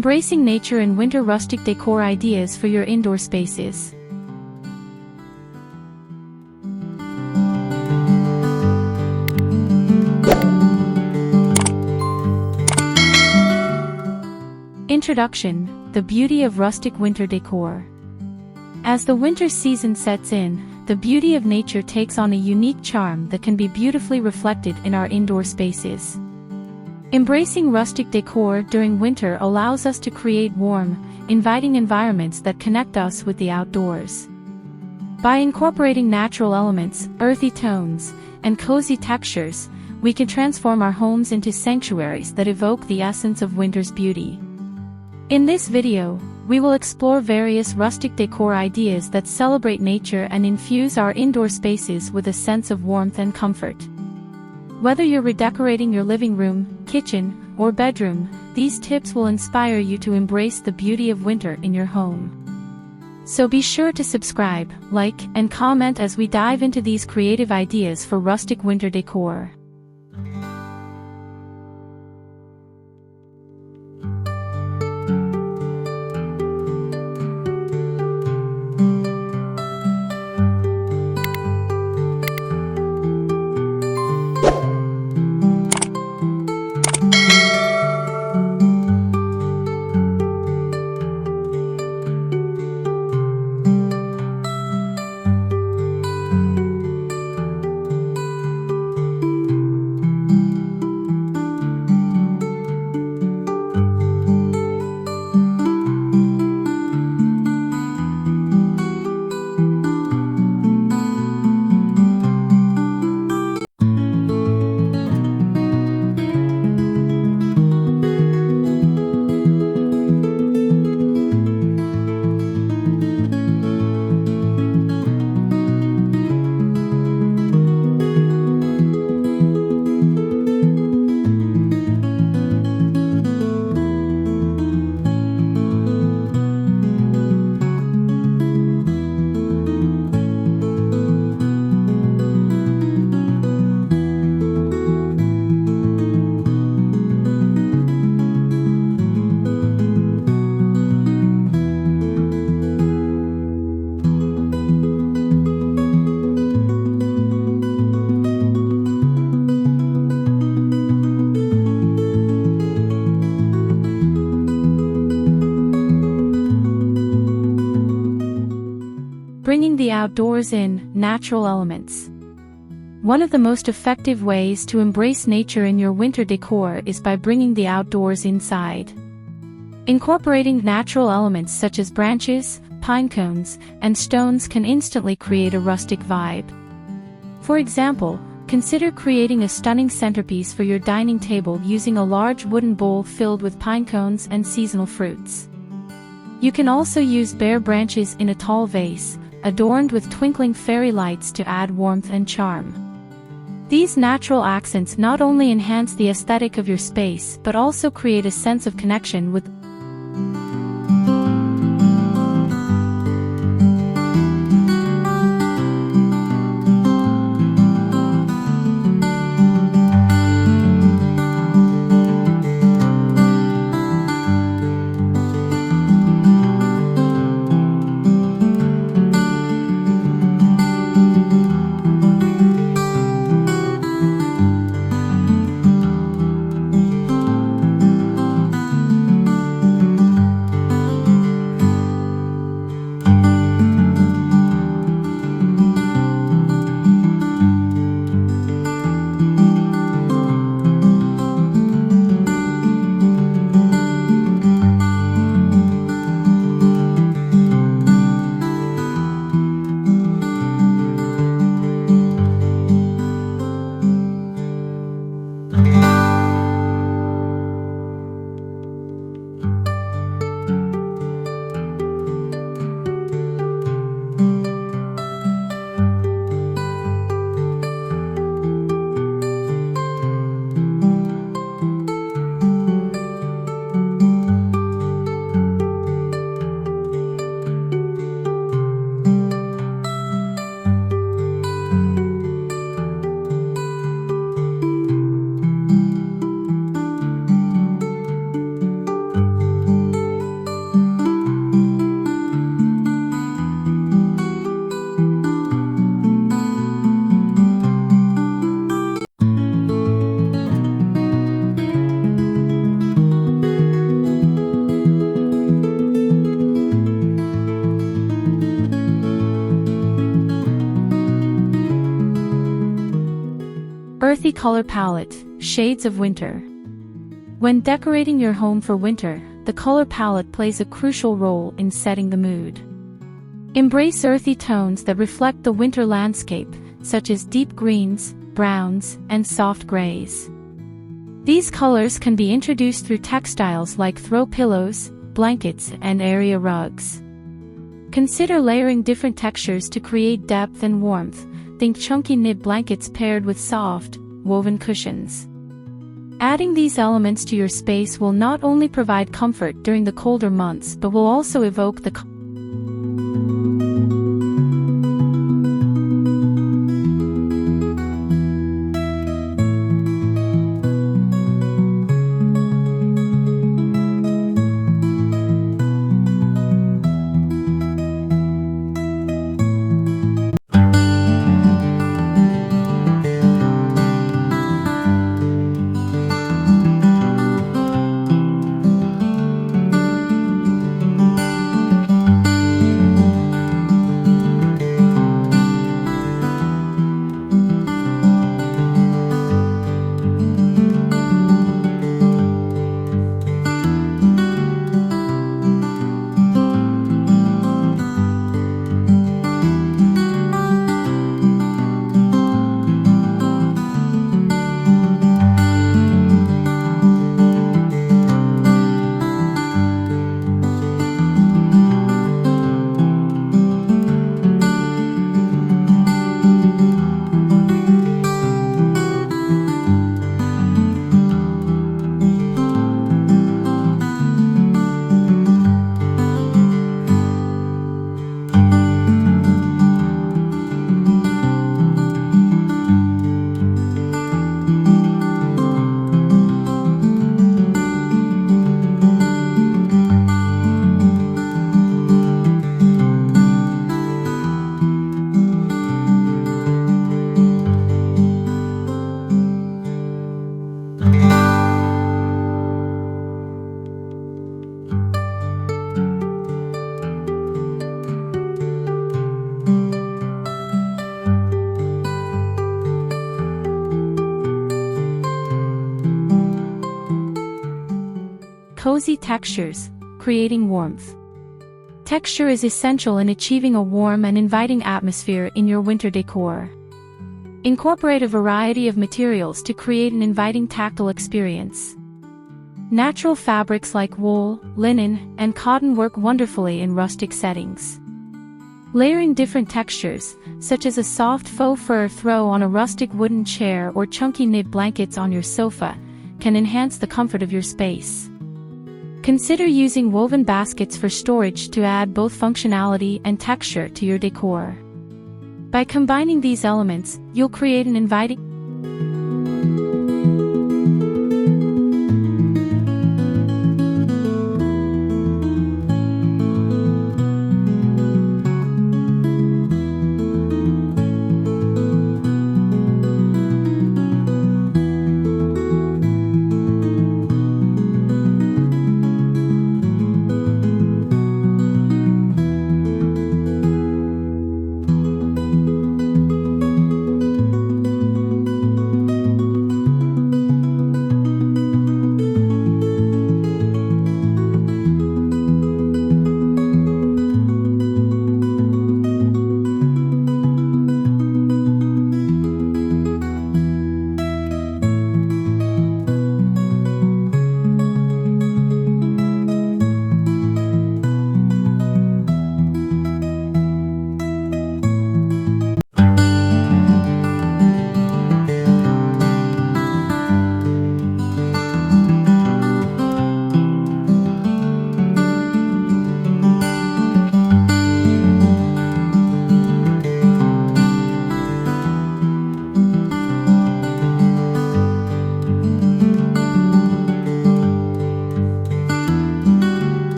Embracing nature and winter rustic decor ideas for your indoor spaces. Introduction: the beauty of rustic winter decor. As the winter season sets in, the beauty of nature takes on a unique charm that can be beautifully reflected in our indoor spaces. Embracing rustic decor during winter allows us to create warm, inviting environments that connect us with the outdoors. By incorporating natural elements, earthy tones, and cozy textures, we can transform our homes into sanctuaries that evoke the essence of winter's beauty. In this video, we will explore various rustic decor ideas that celebrate nature and infuse our indoor spaces with a sense of warmth and comfort. Whether you're redecorating your living room, kitchen, or bedroom, these tips will inspire you to embrace the beauty of winter in your home. So be sure to subscribe, like, and comment as we dive into these creative ideas for rustic winter decor. Bringing the outdoors in, natural elements. One of the most effective ways to embrace nature in your winter decor is by bringing the outdoors inside. Incorporating natural elements such as branches, pine cones, and stones can instantly create a rustic vibe. For example, consider creating a stunning centerpiece for your dining table using a large wooden bowl filled with pine cones and seasonal fruits. You can also use bare branches in a tall vase, adorned with twinkling fairy lights to add warmth and charm. These natural accents not only enhance the aesthetic of your space but also create a sense of connection with Earthy color palette, shades of winter. When decorating your home for winter, the color palette plays a crucial role in setting the mood. Embrace earthy tones that reflect the winter landscape, such as deep greens, browns, and soft grays. These colors can be introduced through textiles like throw pillows, blankets, and area rugs. Consider layering different textures to create depth and warmth. Think chunky knit blankets paired with soft, woven cushions. Adding these elements to your space will not only provide comfort during the colder months but will also evoke the cozy textures, creating warmth. Texture is essential in achieving a warm and inviting atmosphere in your winter decor. Incorporate a variety of materials to create an inviting tactile experience. Natural fabrics like wool, linen, and cotton work wonderfully in rustic settings. Layering different textures, such as a soft faux fur throw on a rustic wooden chair or chunky knit blankets on your sofa, can enhance the comfort of your space. Consider using woven baskets for storage to add both functionality and texture to your decor. By combining these elements, you'll create an inviting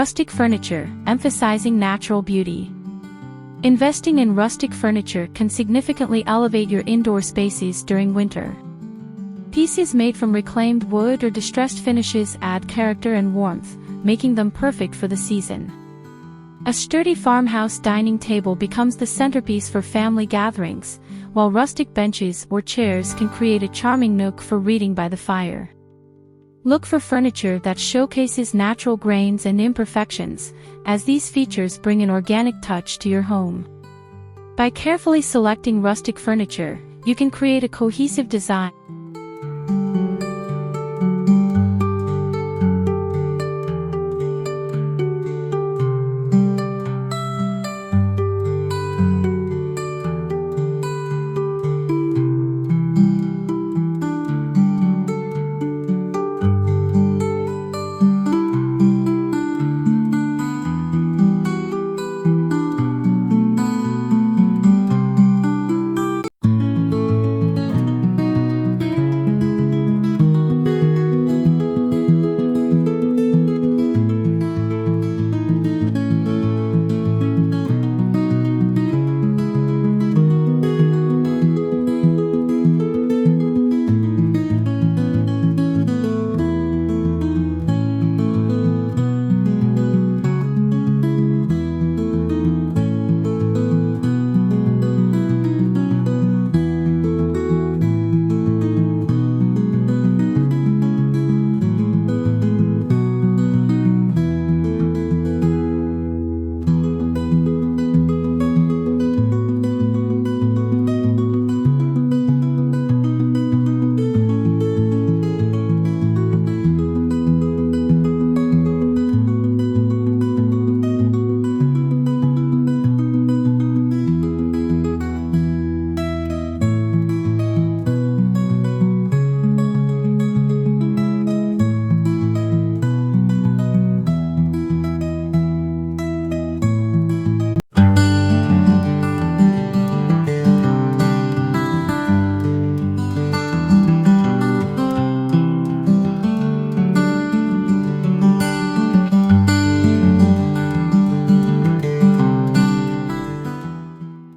Rustic furniture, emphasizing natural beauty. Investing in rustic furniture can significantly elevate your indoor spaces during winter. Pieces made from reclaimed wood or distressed finishes add character and warmth, making them perfect for the season. A sturdy farmhouse dining table becomes the centerpiece for family gatherings, while rustic benches or chairs can create a charming nook for reading by the fire. Look for furniture that showcases natural grains and imperfections, as these features bring an organic touch to your home. By carefully selecting rustic furniture, you can create a cohesive design.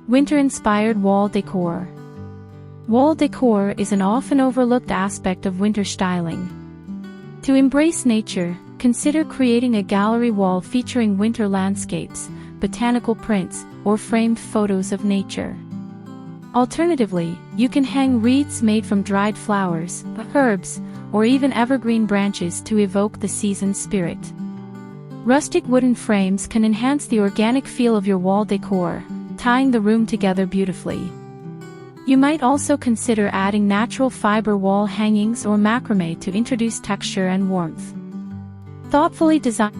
Winter-inspired wall decor. Wall decor is an often overlooked aspect of winter styling. To embrace nature, consider creating a gallery wall featuring winter landscapes, botanical prints, or framed photos of nature. Alternatively, you can hang wreaths made from dried flowers, herbs, or even evergreen branches to evoke the season's spirit. Rustic wooden frames can enhance the organic feel of your wall decor, tying the room together beautifully. You might also consider adding natural fiber wall hangings or macrame to introduce texture and warmth. Thoughtfully designed.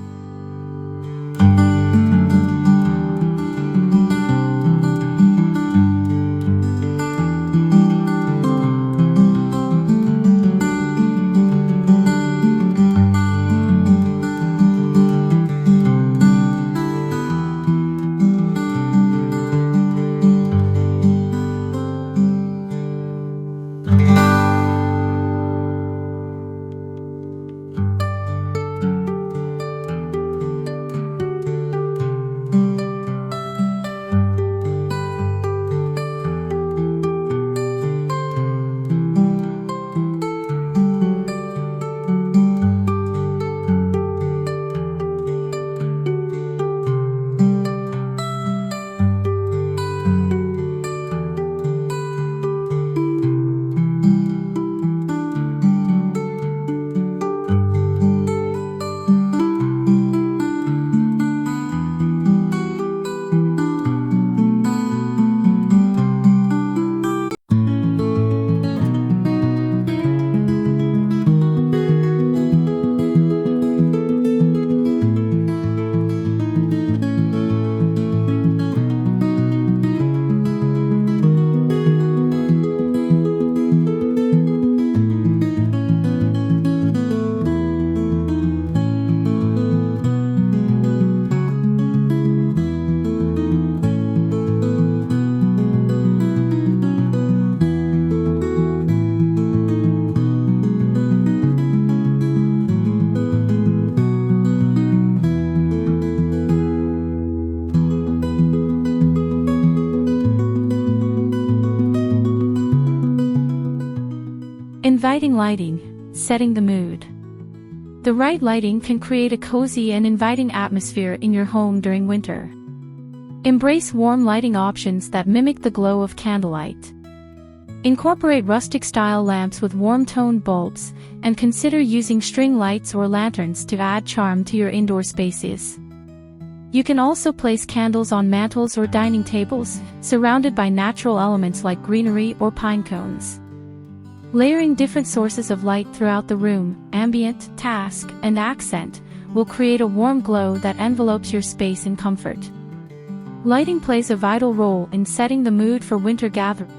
Lighting, setting the mood. The right lighting can create a cozy and inviting atmosphere in your home during winter. Embrace warm lighting options that mimic the glow of candlelight. Incorporate rustic-style lamps with warm-toned bulbs, and consider using string lights or lanterns to add charm to your indoor spaces. You can also place candles on mantels or dining tables, surrounded by natural elements like greenery or pine cones. Layering different sources of light throughout the room, ambient, task, and accent, will create a warm glow that envelopes your space in comfort. Lighting plays a vital role in setting the mood for winter gatherings.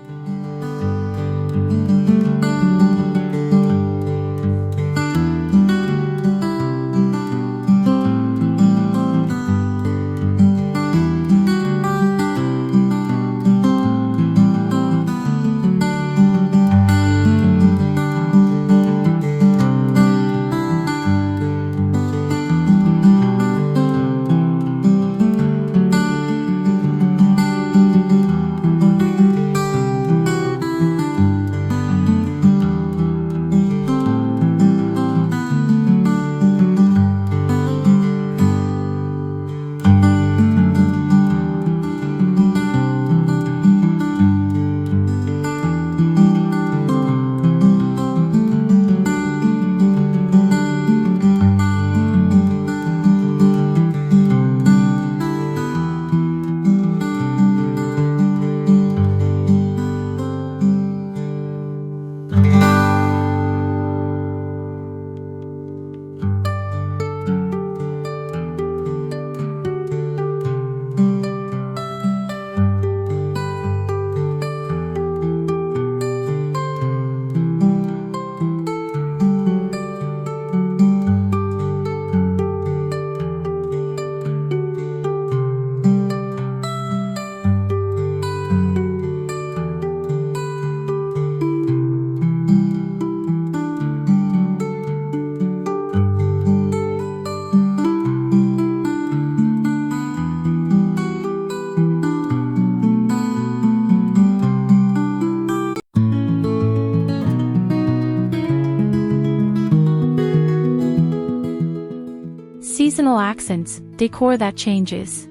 Seasonal accents, decor that changes.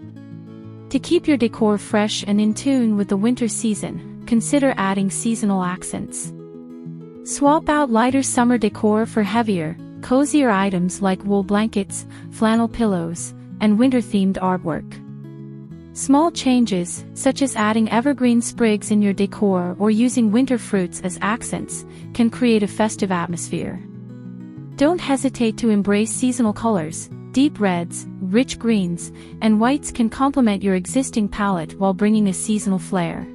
To keep your decor fresh and in tune with the winter season, consider adding seasonal accents. Swap out lighter summer decor for heavier, cozier items like wool blankets, flannel pillows, and winter-themed artwork. Small changes, such as adding evergreen sprigs in your decor or using winter fruits as accents, can create a festive atmosphere. Don't hesitate to embrace seasonal colors. Deep reds, rich greens, and whites can complement your existing palette while bringing a seasonal flair.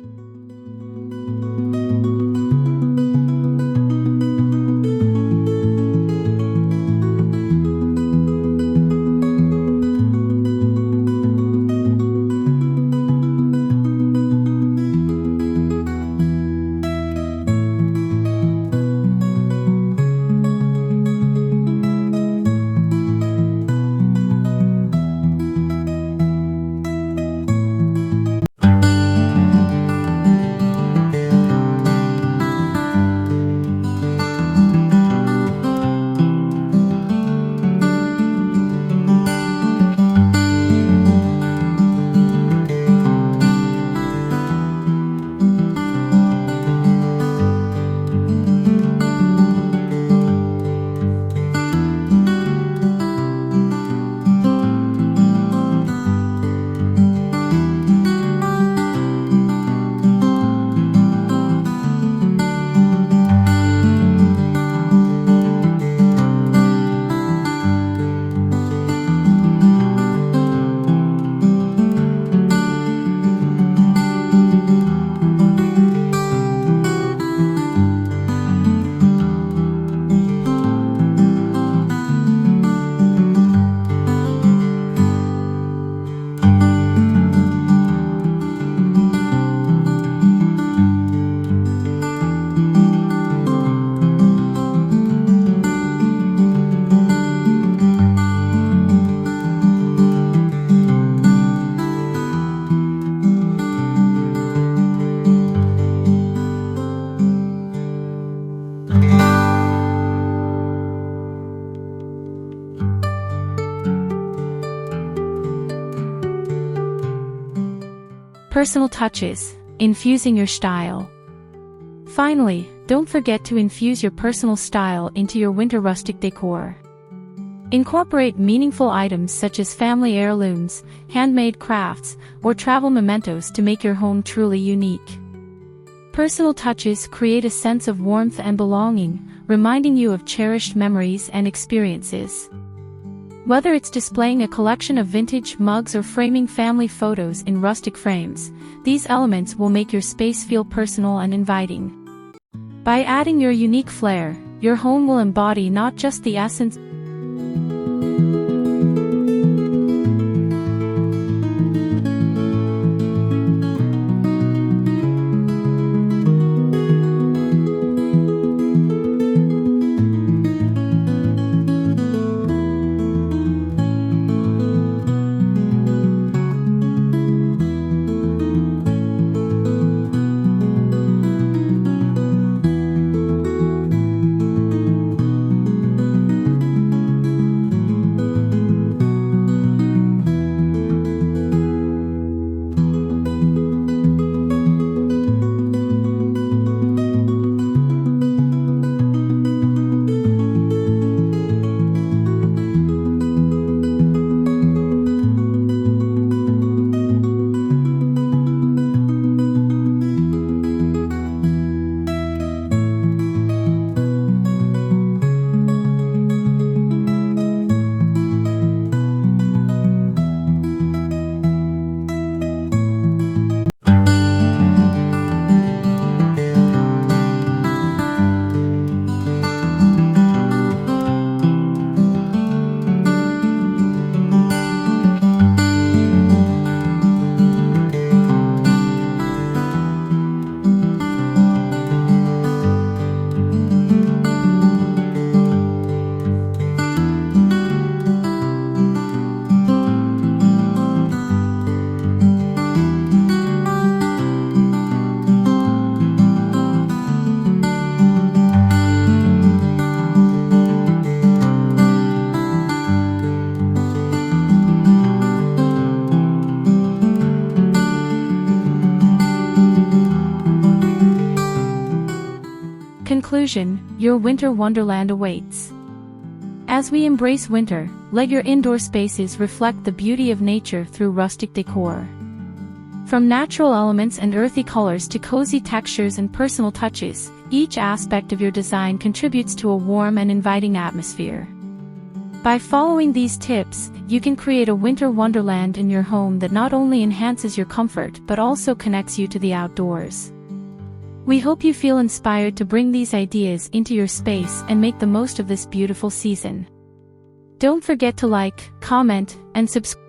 Personal touches, infusing your style. Finally, don't forget to infuse your personal style into your winter rustic decor. Incorporate meaningful items such as family heirlooms, handmade crafts, or travel mementos to make your home truly unique. Personal touches create a sense of warmth and belonging, reminding you of cherished memories and experiences. Whether it's displaying a collection of vintage mugs or framing family photos in rustic frames, these elements will make your space feel personal and inviting. By adding your unique flair, your home will embody not just the essence Conclusion, your winter wonderland awaits. As we embrace winter, let your indoor spaces reflect the beauty of nature through rustic decor. From natural elements and earthy colors to cozy textures and personal touches, each aspect of your design contributes to a warm and inviting atmosphere. By following these tips, you can create a winter wonderland in your home that not only enhances your comfort but also connects you to the outdoors. We hope you feel inspired to bring these ideas into your space and make the most of this beautiful season. Don't forget to like, comment, and subscribe